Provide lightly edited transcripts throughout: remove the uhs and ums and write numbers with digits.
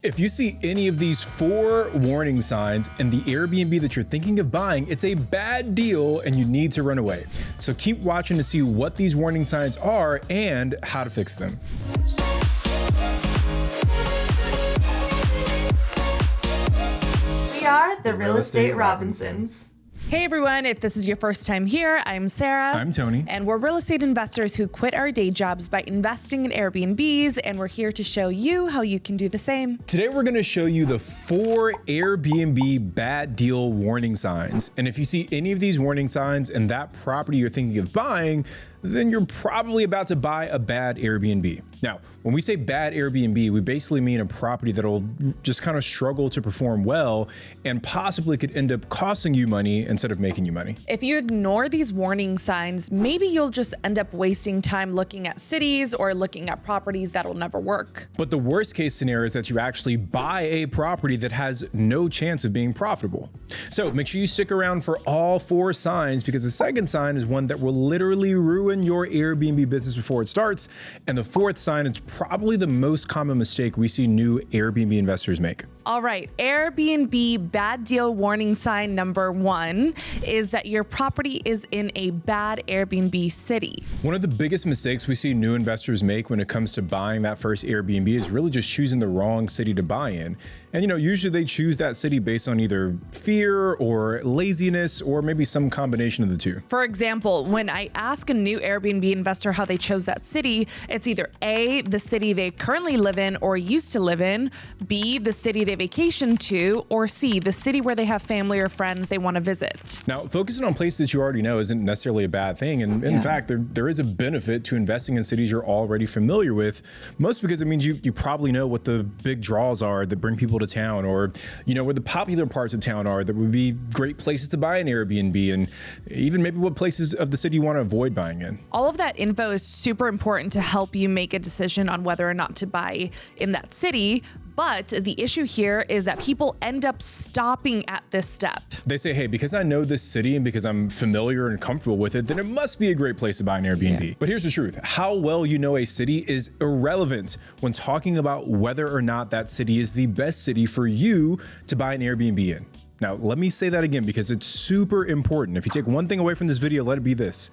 If you see any of these 4 warning signs in the Airbnb that you're thinking of buying, it's a bad deal and you need to run away. So keep watching to see what these warning signs are and how to fix them. We are the Real Estate Robinsons. Hey everyone, if this is your first time here, I'm Sarah. I'm Tony. And we're real estate investors who quit our day jobs by investing in Airbnbs, and we're here to show you how you can do the same. Today we're going to show you the 4 Airbnb bad deal warning signs. And if you see any of these warning signs in that property you're thinking of buying, then you're probably about to buy a bad Airbnb. Now, when we say bad Airbnb, we basically mean a property that'll just kind of struggle to perform well and possibly could end up costing you money instead of making you money. If you ignore these warning signs, maybe you'll just end up wasting time looking at cities or looking at properties that'll never work. But the worst case scenario is that you actually buy a property that has no chance of being profitable. So make sure you stick around for all 4 signs, because the second sign is one that will literally ruin your Airbnb business before it starts. And the 4th sign is probably the most common mistake we see new Airbnb investors make. All right, Airbnb bad deal warning sign number 1 is that your property is in a bad Airbnb city. One of the biggest mistakes we see new investors make when it comes to buying that first Airbnb is really just choosing the wrong city to buy in. And usually they choose that city based on either fear or laziness or maybe some combination of the two. For example, when I ask a new Airbnb investor how they chose that city, it's either A, the city they currently live in or used to live in, B, the city they vacation to, or C, the city where they have family or friends they want to visit. Now, focusing on places that you already know isn't necessarily a bad thing. And in fact, there is a benefit to investing in cities you're already familiar with, most because it means you probably know what the big draws are that bring people to town, or where the popular parts of town are that would be great places to buy an Airbnb, and even maybe what places of the city you want to avoid buying in. All of that info is super important to help you make a decision on whether or not to buy in that city. But the issue here is that people end up stopping at this step. They say, hey, because I know this city and because I'm familiar and comfortable with it, then it must be a great place to buy an Airbnb. Yeah. But here's the truth. How well you know a city is irrelevant when talking about whether or not that city is the best city for you to buy an Airbnb in. Now, let me say that again, because it's super important. If you take one thing away from this video, let it be this.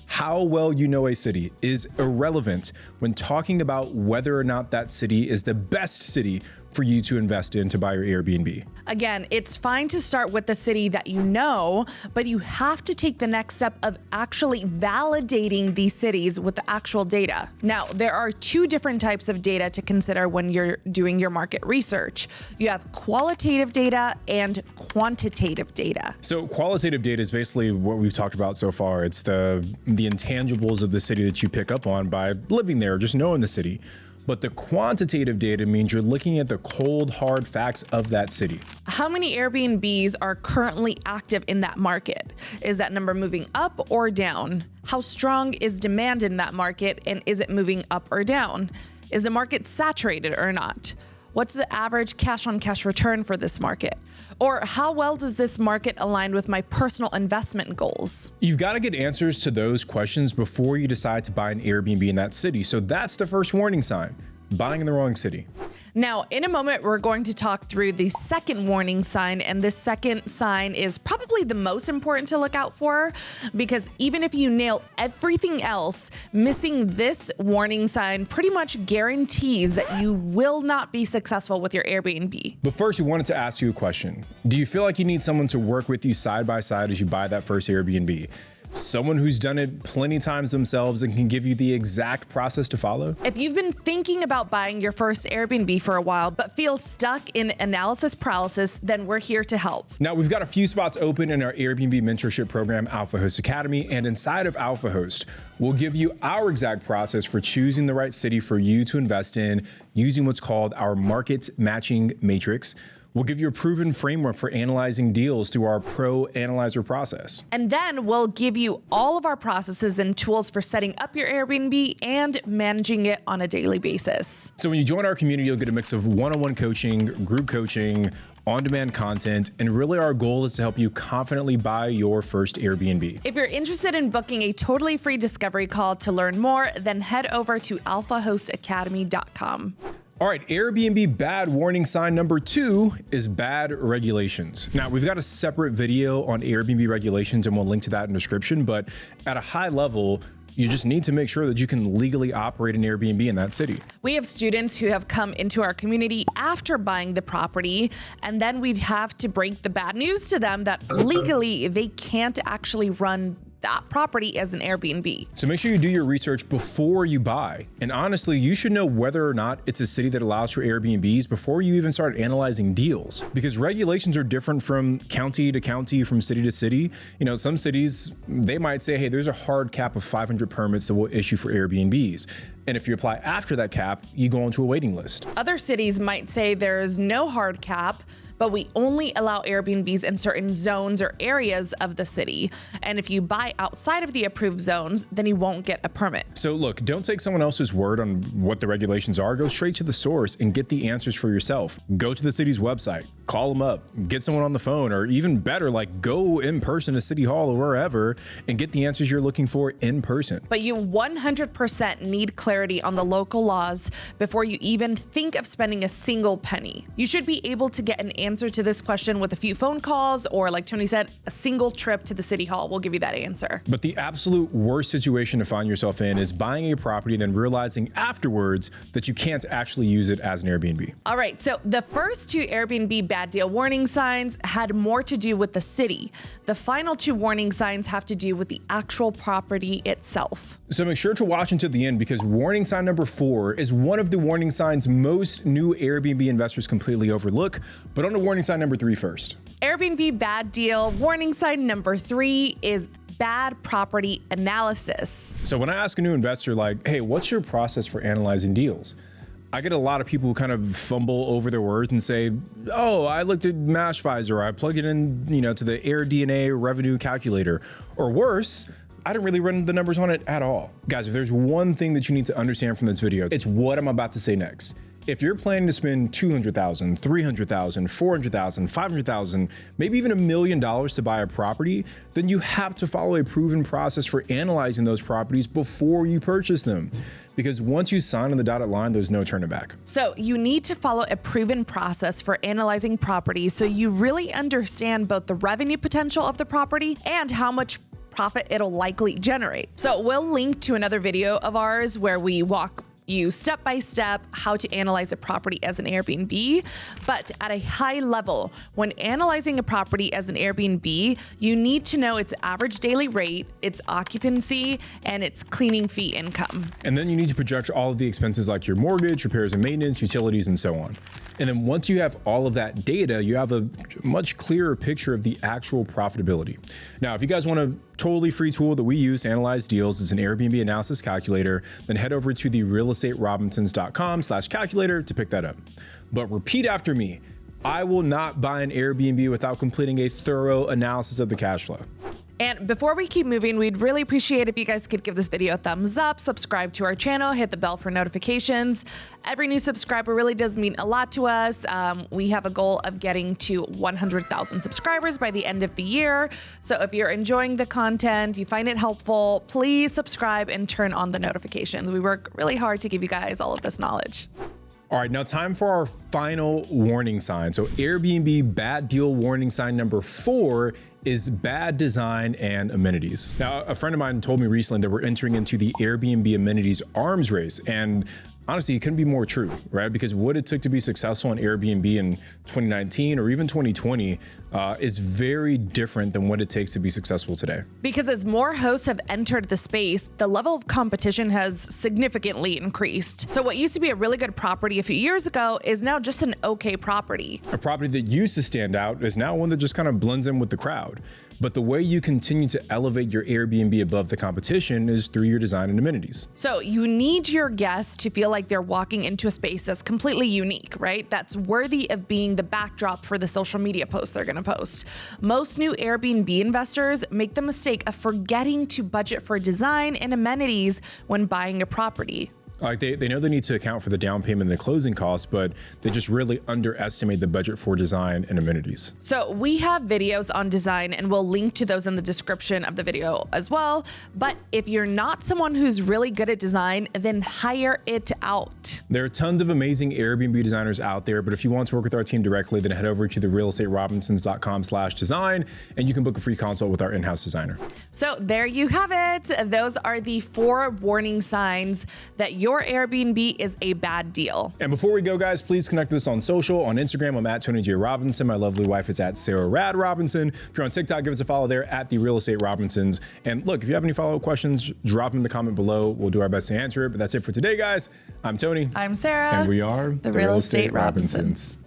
How well you know a city is irrelevant when talking about whether or not that city is the best city for you to invest in to buy your Airbnb. Again, it's fine to start with the city that you know, but you have to take the next step of actually validating these cities with the actual data. Now, there are 2 different types of data to consider when you're doing your market research. You have qualitative data and quantitative data. So qualitative data is basically what we've talked about so far. It's the intangibles of the city that you pick up on by living there, just knowing the city. But the quantitative data means you're looking at the cold, hard facts of that city. How many Airbnbs are currently active in that market? Is that number moving up or down? How strong is demand in that market, and is it moving up or down? Is the market saturated or not? What's the average cash-on-cash return for this market? Or how well does this market align with my personal investment goals? You've got to get answers to those questions before you decide to buy an Airbnb in that city. So that's the first warning sign, buying in the wrong city. Now, in a moment, we're going to talk through the second warning sign, and this second sign is probably the most important to look out for, because even if you nail everything else, missing this warning sign pretty much guarantees that you will not be successful with your Airbnb. But first, we wanted to ask you a question. Do you feel like you need someone to work with you side by side as you buy that first Airbnb? Someone who's done it plenty times themselves and can give you the exact process to follow? If you've been thinking about buying your first Airbnb for a while, but feel stuck in analysis paralysis, then we're here to help. Now, we've got a few spots open in our Airbnb mentorship program, Alpha Host Academy, and inside of Alpha Host, we'll give you our exact process for choosing the right city for you to invest in using what's called our market matching matrix. We'll give you a proven framework for analyzing deals through our Pro Analyzer process. And then we'll give you all of our processes and tools for setting up your Airbnb and managing it on a daily basis. So when you join our community, you'll get a mix of one-on-one coaching, group coaching, on-demand content, and really our goal is to help you confidently buy your first Airbnb. If you're interested in booking a totally free discovery call to learn more, then head over to alphahostacademy.com. All right, Airbnb bad warning sign number 2 is bad regulations. Now, we've got a separate video on Airbnb regulations and we'll link to that in the description, but at a high level, you just need to make sure that you can legally operate an Airbnb in that city. We have students who have come into our community after buying the property, and then we'd have to break the bad news to them that legally they can't actually run that property as an Airbnb. So make sure you do your research before you buy. And honestly, you should know whether or not it's a city that allows for Airbnbs before you even start analyzing deals, because regulations are different from county to county, from city to city. You know, some cities, they might say, hey, there's a hard cap of 500 permits that we'll issue for Airbnbs. And if you apply after that cap, you go onto a waiting list. Other cities might say there's no hard cap, but we only allow Airbnbs in certain zones or areas of the city. And if you buy outside of the approved zones, then you won't get a permit. So look, don't take someone else's word on what the regulations are. Go straight to the source and get the answers for yourself. Go to the city's website, call them up, get someone on the phone, or even better, like go in person to City Hall or wherever and get the answers you're looking for in person. But you 100% need clarity on the local laws before you even think of spending a single penny. You should be able to get an answer to this question with a few phone calls, or like Tony said, a single trip to the City Hall will give you that answer. But the absolute worst situation to find yourself in is buying a property and then realizing afterwards that you can't actually use it as an Airbnb. All right, so the first 2 Airbnb bad deal warning signs had more to do with the city. The final 2 warning signs have to do with the actual property itself. So make sure to watch until the end, because warning sign number 4 is one of the warning signs most new Airbnb investors completely overlook. But on to warning sign number 3 first. Airbnb bad deal warning sign number 3 is bad property analysis. So when I ask a new investor, like, hey, what's your process for analyzing deals? I get a lot of people who kind of fumble over their words and say, oh, I looked at Mashvisor, I plugged it in, to the AirDNA revenue calculator, or worse, I didn't really run the numbers on it at all. Guys, if there's one thing that you need to understand from this video, it's what I'm about to say next. If you're planning to spend $200,000, $300,000, $400,000, $500,000, maybe even $1 million to buy a property, then you have to follow a proven process for analyzing those properties before you purchase them. Because once you sign on the dotted line, there's no turning back. So you need to follow a proven process for analyzing properties so you really understand both the revenue potential of the property and how much profit it'll likely generate. So we'll link to another video of ours where we walk you step by step how to analyze a property as an Airbnb. But at a high level, when analyzing a property as an Airbnb, you need to know its average daily rate, its occupancy, and its cleaning fee income. And then you need to project all of the expenses like your mortgage, repairs and maintenance, utilities, and so on. And then once you have all of that data, you have a much clearer picture of the actual profitability. Now, if you guys want a totally free tool that we use to analyze deals, it's an Airbnb analysis calculator, then head over to the realestaterobinsons.com/calculator to pick that up. But repeat after me, I will not buy an Airbnb without completing a thorough analysis of the cash flow. And before we keep moving, we'd really appreciate if you guys could give this video a thumbs up, subscribe to our channel, hit the bell for notifications. Every new subscriber really does mean a lot to us. We have a goal of getting to 100,000 subscribers by the end of the year. So if you're enjoying the content, you find it helpful, please subscribe and turn on the notifications. We work really hard to give you guys all of this knowledge. All right, now time for our final warning sign. So Airbnb bad deal warning sign number 4 is bad design and amenities. Now, a friend of mine told me recently that we're entering into the Airbnb amenities arms race, and honestly, it couldn't be more true, right? Because what it took to be successful on Airbnb in 2019 or even 2020 is very different than what it takes to be successful today. Because as more hosts have entered the space, the level of competition has significantly increased. So what used to be a really good property a few years ago is now just an okay property. A property that used to stand out is now one that just kind of blends in with the crowd. But the way you continue to elevate your Airbnb above the competition is through your design and amenities. So you need your guests to feel like they're walking into a space that's completely unique, right? That's worthy of being the backdrop for the social media posts they're gonna post. Most new Airbnb investors make the mistake of forgetting to budget for design and amenities when buying a property. Like they know they need to account for the down payment and the closing costs, but they just really underestimate the budget for design and amenities. So we have videos on design and we'll link to those in the description of the video as well. But if you're not someone who's really good at design, then hire it out. There are tons of amazing Airbnb designers out there, but if you want to work with our team directly, then head over to therealestaterobinsons.com/design and you can book a free consult with our in-house designer. So there you have it. Those are the 4 warning signs that your Airbnb is a bad deal. And before we go, guys, please connect with us on social. On Instagram, I'm at Tony J. Robinson. My lovely wife is at Sarah Rad Robinson. If you're on TikTok, give us a follow there at The Real Estate Robinsons. And look, if you have any follow-up questions, drop them in the comment below. We'll do our best to answer it. But that's it for today, guys. I'm Tony. I'm Sarah. And we are The Real Estate Robinsons.